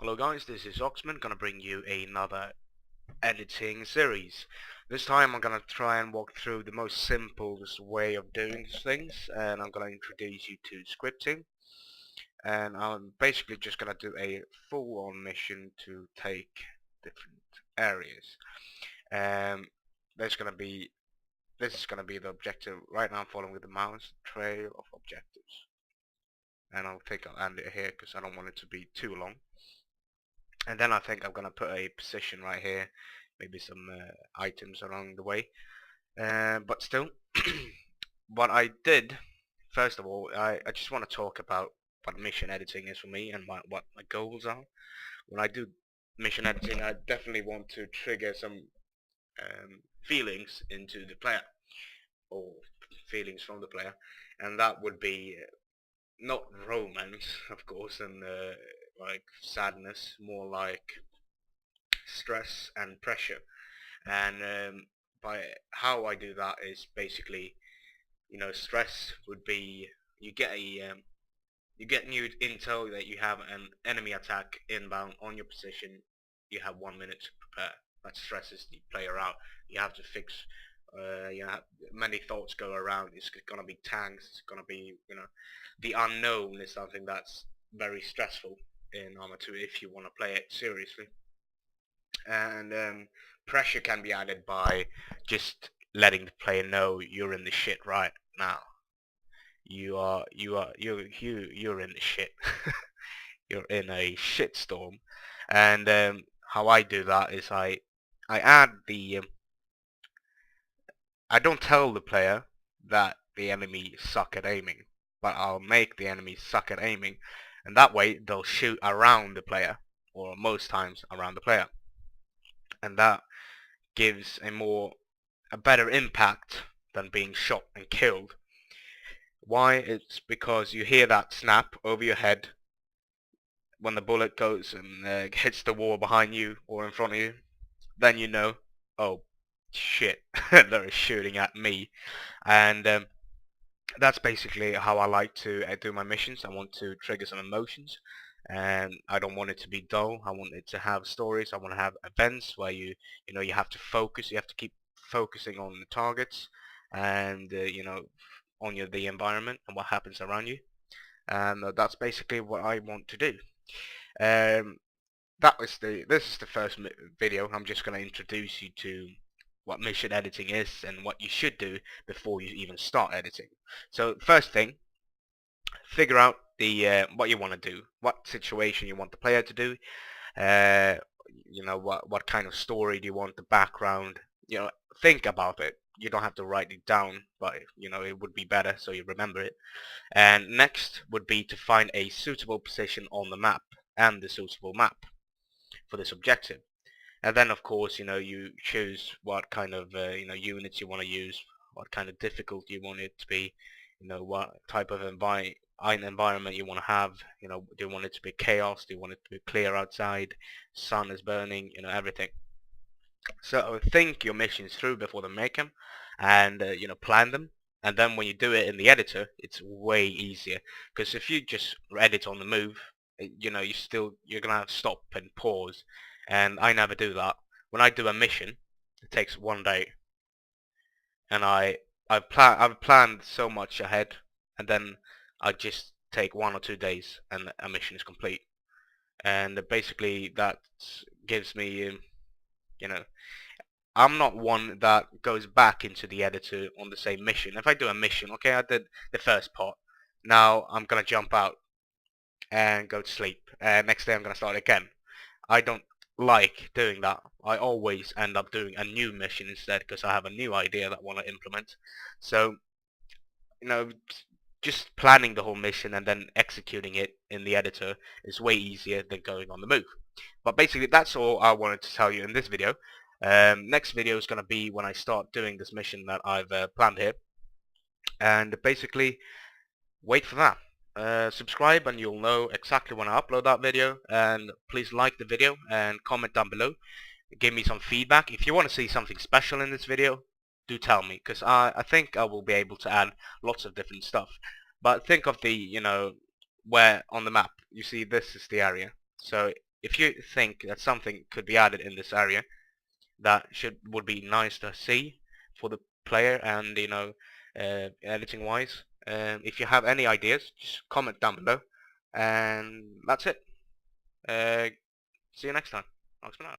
Hello guys, this is Oxman, gonna bring you another editing series. This time I'm gonna try and walk through the most simplest way of doing things, and I'm gonna introduce you to scripting, and I'm basically just gonna do a full-on mission to take different areas. Um, there's gonna be this is gonna be the objective. Right now I'm following with the mouse trail of objectives, and I think I'll end it here because I don't want it to be too long. And then I think I'm gonna put a position right here, maybe some items along the way. But still, what I did, first of all, I just want to talk about what mission editing is for me and what my goals are. When I do mission editing, I definitely want to trigger some feelings into the player, or feelings from the player, and that would be not romance, of course, and like sadness, more like stress and pressure. And by how I do that is basically, stress would be you get a you get new intel that you have an enemy attack inbound on your position. You have 1 minute to prepare. That stresses the player out. You have to fix. Many thoughts go around. It's gonna be tanks. It's gonna be, the unknown is something that's very stressful in Arma 2 if you want to play it seriously. And pressure can be added by just letting the player know you're in the shit right now. You're in the shit. You're in a shitstorm. And how I do that is I add the I don't tell the player that the enemy suck at aiming, but I'll make the enemy suck at aiming, and that way they'll shoot around the player, or most times around the player, and that gives a better impact than being shot and killed. Why? It's because you hear that snap over your head when the bullet goes and hits the wall behind you or in front of you. Then you know, oh shit, they're shooting at me. And that's basically how I like to do my missions. I want to trigger some emotions, and I don't want it to be dull. I want it to have stories. I want to have events where you have to focus. You have to keep focusing on the targets, and on the environment and what happens around you. And that's basically what I want to do. Um, this is the first video. I'm just going to introduce you to what mission editing is and what you should do before you even start editing. So first thing, figure out the what you want to do, what situation you want the player to do. Uh, what kind of story do you want, the background. Think about it. You don't have to write it down, but it would be better so you remember it. And next would be to find a suitable position on the map and the suitable map for this objective. And then of course, you choose what kind of units you want to use, what kind of difficulty you want it to be, what type of environment you want to have. Do you want it to be chaos? Do you want it to be clear outside? Sun is burning, everything. So think your missions through before they make them, and plan them. And then when you do it in the editor, it's way easier. Because if you just edit on the move, you're gonna have to stop and pause. And I never do that. When I do a mission, it takes 1 day, and I've planned so much ahead, and then I just take 1 or 2 days, and a mission is complete. And basically that gives me, you know, I'm not one that goes back into the editor on the same mission. If I do a mission, okay, I did the first part. Now I'm gonna jump out and go to sleep. And next day I'm gonna start again. I don't like doing that. I always end up doing a new mission instead because I have a new idea that I want to implement. So, you know, just planning the whole mission and then executing it in the editor is way easier than going on the move. But basically that's all I wanted to tell you in this video. Next video is going to be when I start doing this mission that I've planned here. And basically, wait for that. Subscribe and you'll know exactly when I upload that video. And please like the video and comment down below. Give me some feedback. If you want to see something special in this video, do tell me, because I think I will be able to add lots of different stuff. But think of the, where on the map, you see this is the area. So if you think that something could be added in this area that would be nice to see for the player and editing wise, if you have any ideas, just comment down below, and that's it. See you next time. Thanks for now.